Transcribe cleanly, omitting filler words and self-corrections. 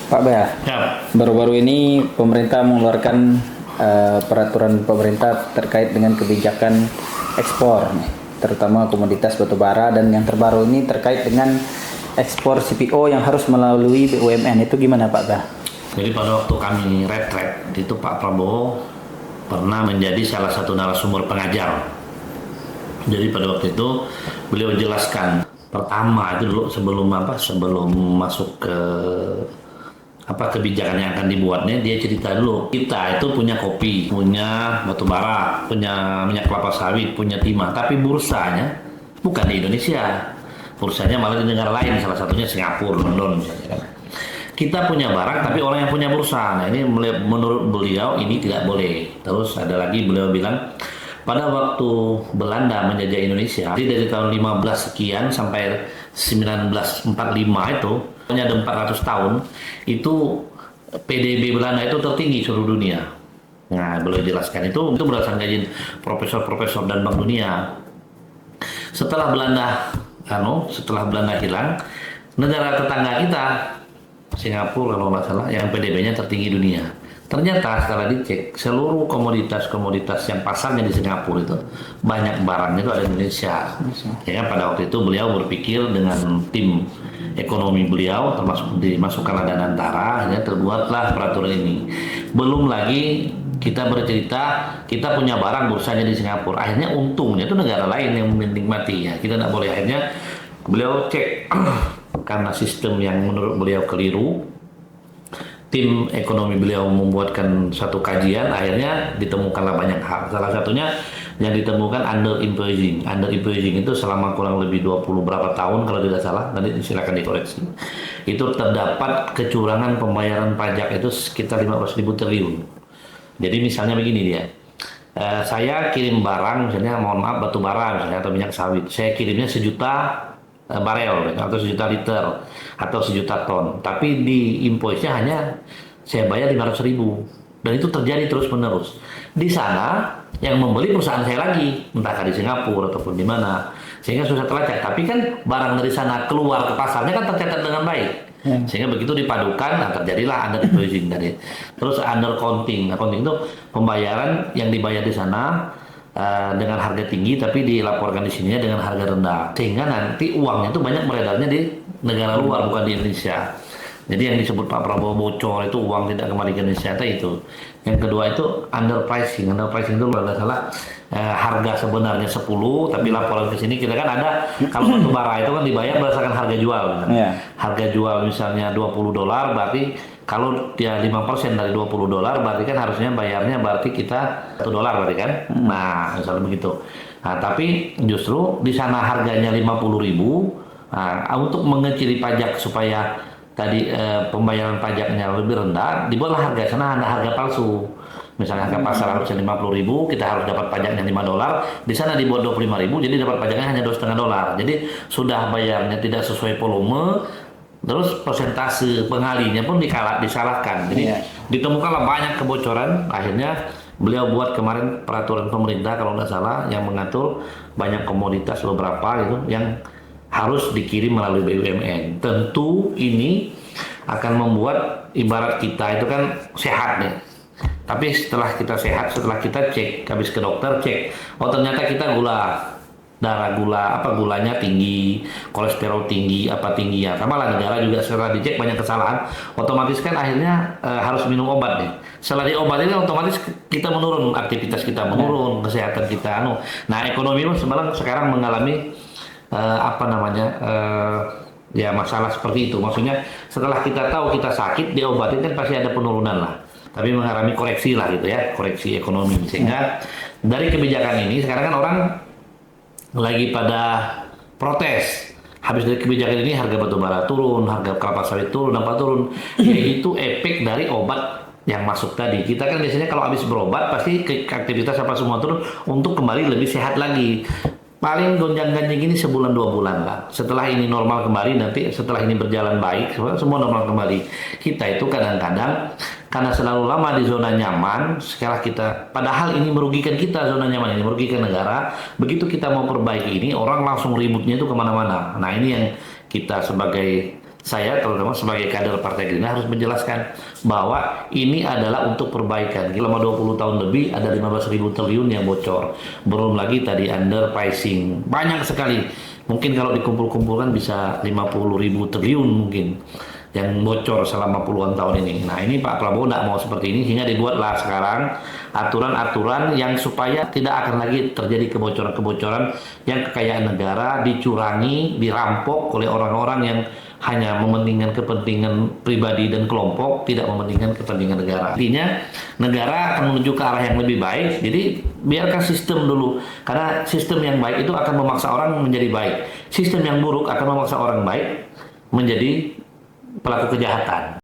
Pak Bea, Ya, baru-baru ini pemerintah mengeluarkan peraturan pemerintah terkait dengan kebijakan ekspor, nih, terutama komoditas batubara, dan yang terbaru ini terkait dengan ekspor CPO yang harus melalui BUMN. Itu gimana Pak Bea? jadi pada waktu kami retret itu Pak Prabowo pernah menjadi salah satu narasumber pengajar. Jadi pada waktu itu beliau jelaskan pertama itu dulu sebelum masuk ke kebijakan yang akan dibuatnya, dia cerita dulu kita itu punya kopi, punya batu bara, punya minyak kelapa sawit, punya timah, tapi bursanya bukan di Indonesia, bursanya malah di negara lain, salah satunya Singapura, London misalnya kan. Kita punya barang tapi orang yang punya bursa. Nah ini menurut beliau ini tidak boleh. Terus ada lagi beliau bilang pada waktu Belanda menjajah Indonesia, jadi dari tahun 15 sekian sampai 1945 itu, hanya ada 400 tahun, itu PDB Belanda itu tertinggi seluruh dunia. Nah, beliau jelaskan itu berdasarkan kajian profesor-profesor dan Bank Dunia. Setelah Belanda hilang, negara tetangga kita, Singapura kalau nggak salah, yang PDB-nya tertinggi dunia. Ternyata setelah dicek, seluruh komoditas-komoditas yang pasarnya di Singapura itu banyak barangnya itu ada di Indonesia. Ya, pada waktu itu beliau berpikir dengan tim ekonomi beliau, termasuk dimasukkanlah dana antara, ya, terbuatlah peraturan ini. Belum lagi kita bercerita kita punya barang bursanya di Singapura, akhirnya untungnya itu negara lain yang menikmati, ya kita tidak boleh. Akhirnya beliau cek karena sistem yang menurut beliau keliru, tim ekonomi beliau membuatkan satu kajian, akhirnya ditemukanlah banyak hal. Salah satunya yang ditemukan under invoicing. Under invoicing itu selama kurang lebih 20 berapa tahun kalau tidak salah, nanti silakan dikoreksi. Itu terdapat kecurangan pembayaran pajak itu sekitar 15.000 triliun. Jadi misalnya begini dia, saya kirim barang misalnya, mohon maaf batu bara misalnya atau minyak sawit, saya kirimnya 1 juta barel atau 1 juta liter atau 1 juta ton, tapi di invoice-nya hanya saya bayar 500.000, dan itu terjadi terus menerus. Di sana yang membeli perusahaan saya lagi, entah di Singapura ataupun di mana, sehingga susah terlacak. Tapi kan barang dari sana keluar ke pasarnya kan tercatat dengan baik, sehingga begitu dipadukan, nah terjadilah under invoicing tadi. Terus under counting. Counting itu pembayaran yang dibayar di sana dengan harga tinggi tapi dilaporkan di sini dengan harga rendah, sehingga nanti uangnya itu banyak beredarnya di negara luar, bukan di Indonesia. Jadi yang disebut Pak Prabowo bocor itu uang tidak kembali ke Indonesia itu. Yang kedua itu underpricing. Underpricing itu kalau salah harga sebenarnya 10 tapi laporan ke sini kita kan ada, kalau batu bara itu kan dibayar berdasarkan harga jual misalnya. Yeah. Harga jual misalnya $20, berarti kalau dia 5% dari $20 berarti kan harusnya bayarnya berarti kita $1 berarti kan. Nah, misalnya begitu. Nah, tapi justru di sana harganya 50.000. Nah, untuk mengecili pajak supaya tadi pembayaran pajaknya lebih rendah, dibuatlah harga sana ada harga palsu. Misalnya harga pasar harusnya 50.000, kita harus dapat pajaknya $5, di sana dibuat 25.000, jadi dapat pajaknya hanya $2,5. Jadi sudah bayarnya tidak sesuai volume, terus persentase pengalinya pun disalahkan. Jadi ditemukanlah banyak kebocoran. Akhirnya beliau buat kemarin peraturan pemerintah kalau tidak salah yang mengatur banyak komoditas beberapa itu yang harus dikirim melalui BUMN. Tentu ini akan membuat ibarat kita itu kan sehat nih. Tapi setelah kita sehat, setelah kita cek, habis ke dokter cek, oh ternyata kita gulanya tinggi, kolesterol tinggi, tinggi ya. Sama lah negara juga setelah dicek banyak kesalahan, otomatis kan akhirnya harus minum obat nih. Setelah diobatin otomatis kita menurun, aktivitas kita menurun, kesehatan kita Nah, ekonomi pun sekarang mengalami ya masalah seperti itu. Maksudnya setelah kita tahu kita sakit, diobatin kan pasti ada penurunan lah. Tapi mengalami koreksi lah gitu ya, koreksi ekonomi. Sehingga dari kebijakan ini sekarang kan orang lagi pada protes. Habis dari kebijakan ini harga batu bara turun, harga kelapa sawit turun, apa turun. Yaitu efek dari obat yang masuk tadi. Kita kan biasanya kalau habis berobat pasti aktivitas apa semua turun untuk kembali lebih sehat lagi. Paling gonjang-ganjing ini sebulan 2 bulan lah. Setelah ini normal kembali, nanti setelah ini berjalan baik, semua normal kembali. Kita itu kadang-kadang karena selalu lama di zona nyaman, sekarang kita, padahal ini merugikan kita, zona nyaman ini merugikan negara. Begitu kita mau perbaiki ini, orang langsung ributnya itu kemana-mana. Nah ini yang kita sebagai saya terutama sebagai kader Partai Gerindra harus menjelaskan bahwa ini adalah untuk perbaikan. Selama 20 tahun lebih ada 15.000 triliun yang bocor. Belum lagi tadi underpricing. Banyak sekali. Mungkin kalau dikumpul-kumpulkan bisa 50.000 triliun mungkin yang bocor selama puluhan tahun ini. Nah ini Pak Prabowo tidak mau seperti ini, sehingga dibuatlah sekarang aturan-aturan yang supaya tidak akan lagi terjadi kebocoran-kebocoran yang kekayaan negara dicurangi, dirampok oleh orang-orang yang hanya mementingkan kepentingan pribadi dan kelompok, tidak mementingkan kepentingan negara. Artinya negara akan menuju ke arah yang lebih baik, jadi biarkan sistem dulu. Karena sistem yang baik itu akan memaksa orang menjadi baik. Sistem yang buruk akan memaksa orang baik menjadi pelaku kejahatan.